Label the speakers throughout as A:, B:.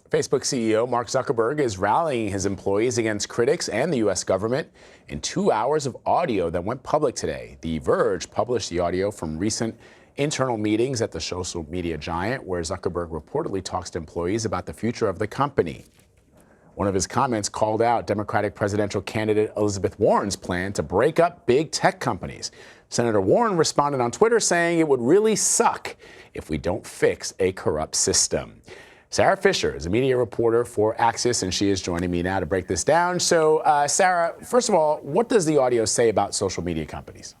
A: Facebook CEO Mark Zuckerberg is rallying his employees against critics and the U.S. government in 2 hours of audio that went public today. The Verge published the audio from recent internal meetings at the social media giant, where Zuckerberg reportedly talks to employees about the future of the company. One of his comments called out Democratic presidential candidate Elizabeth Warren's plan to break up big tech companies. Senator Warren responded on Twitter saying it would really suck if we don't fix a corrupt system. Sarah Fisher is a media reporter for Axios, and she is joining me now to break this down. So, Sarah, first of all, what does the audio say about social media companies?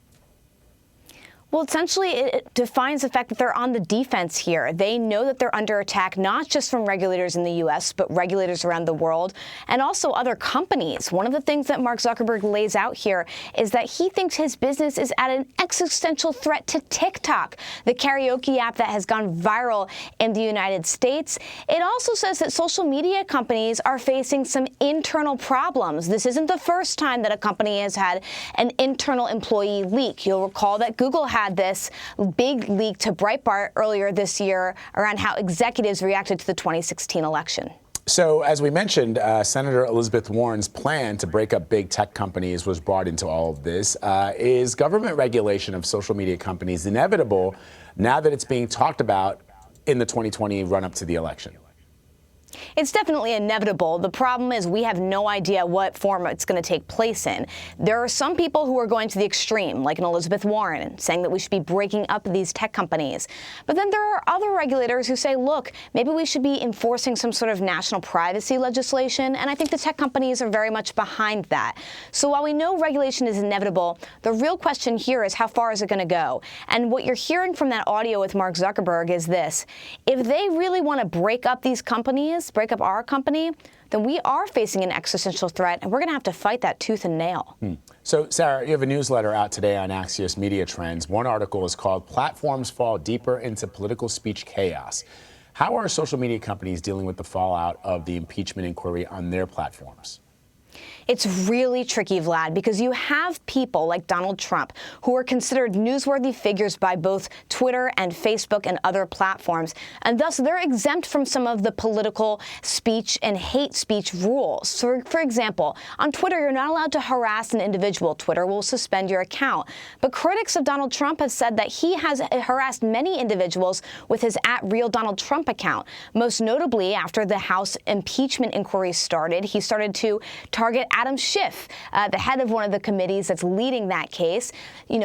B: Well, essentially, it defines the fact that they're on the defense here. They know that they're under attack, not just from regulators in the U.S., but regulators around the world, and also other companies. One of the things that Mark Zuckerberg lays out here is that he thinks his business is at an existential threat to TikTok, the karaoke app that has gone viral in the United States. It also says that social media companies are facing some internal problems. This isn't the first time that a company has had an internal employee leak. You'll recall that Google had this big leak to Breitbart earlier this year around how executives reacted to the 2016 election.
A: So, as we mentioned, Senator Elizabeth Warren's plan to break up big tech companies was brought into all of this. Is government regulation of social media companies inevitable now that it's being talked about in the 2020 run-up to the election?
B: It's definitely inevitable. The problem is we have no idea what form it's going to take place in. There are some people who are going to the extreme, like an Elizabeth Warren, saying that we should be breaking up these tech companies. But then there are other regulators who say, look, maybe we should be enforcing some sort of national privacy legislation. And I think the tech companies are very much behind that. So while we know regulation is inevitable, the real question here is how far is it going to go? And what you're hearing from that audio with Mark Zuckerberg is this. If they really want to break up these companies, break up our company, then we are facing an existential threat, and we're going to have to fight that tooth and nail.
A: So, Sarah, you have a newsletter out today on Axios Media Trends. One article is called Platforms Fall Deeper into Political Speech Chaos. How are social media companies dealing with the fallout of the impeachment inquiry on their platforms?
B: It's really tricky, Vlad, because you have people like Donald Trump who are considered newsworthy figures by both Twitter and Facebook and other platforms, and thus they're exempt from some of the political speech and hate speech rules. So, for example, on Twitter, you're not allowed to harass an individual. Twitter will suspend your account. But critics of Donald Trump have said that he has harassed many individuals with his @RealDonaldTrump account. Most notably, after the House impeachment inquiry started, he started to target Adam Schiff, the head of one of the committees that's leading that case,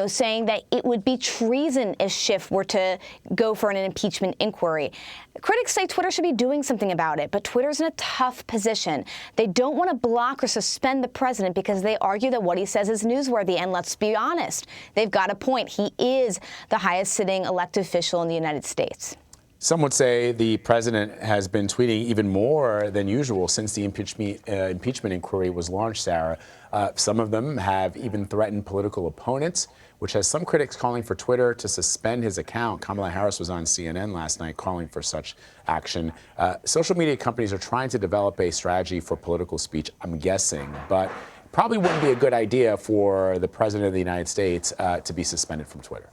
B: saying that it would be treason if Schiff were to go for an impeachment inquiry. Critics say Twitter should be doing something about it, but Twitter's in a tough position. They don't want to block or suspend the president because they argue that what he says is newsworthy. And let's be honest, they've got a point. He is the highest sitting elected official in the United States.
A: Some would say the president has been tweeting even more than usual since the impeachment inquiry was launched, Sarah. Some of them have even threatened political opponents, which has some critics calling for Twitter to suspend his account. Kamala Harris was on CNN last night calling for such action. Social media companies are trying to develop a strategy for political speech, I'm guessing, but probably wouldn't be a good idea for the president of the United States to be suspended from Twitter.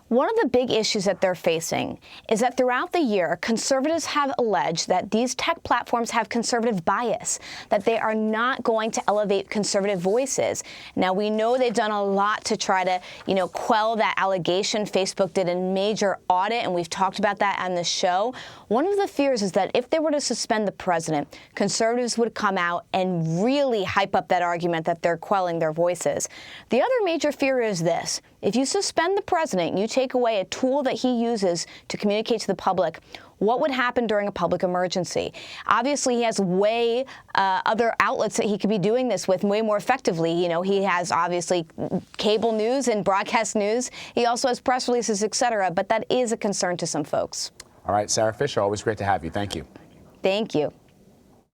B: One of the big issues that they're facing is that throughout the year, conservatives have alleged that these tech platforms have conservative bias, that they are not going to elevate conservative voices. Now, we know they've done a lot to try to, quell that allegation. Facebook did a major audit, and we've talked about that on the show. One of the fears is that if they were to suspend the president, conservatives would come out and really hype up that argument that they're quelling their voices. The other major fear is this. If you suspend the president, you take away a tool that he uses to communicate to the public, what would happen during a public emergency? Obviously, he has way other outlets that he could be doing this with way more effectively. He has obviously cable news and broadcast news. He also has press releases, et cetera. But that is a concern to some folks.
A: All right, Sarah Fisher, always great to have you. Thank you.
B: Thank you.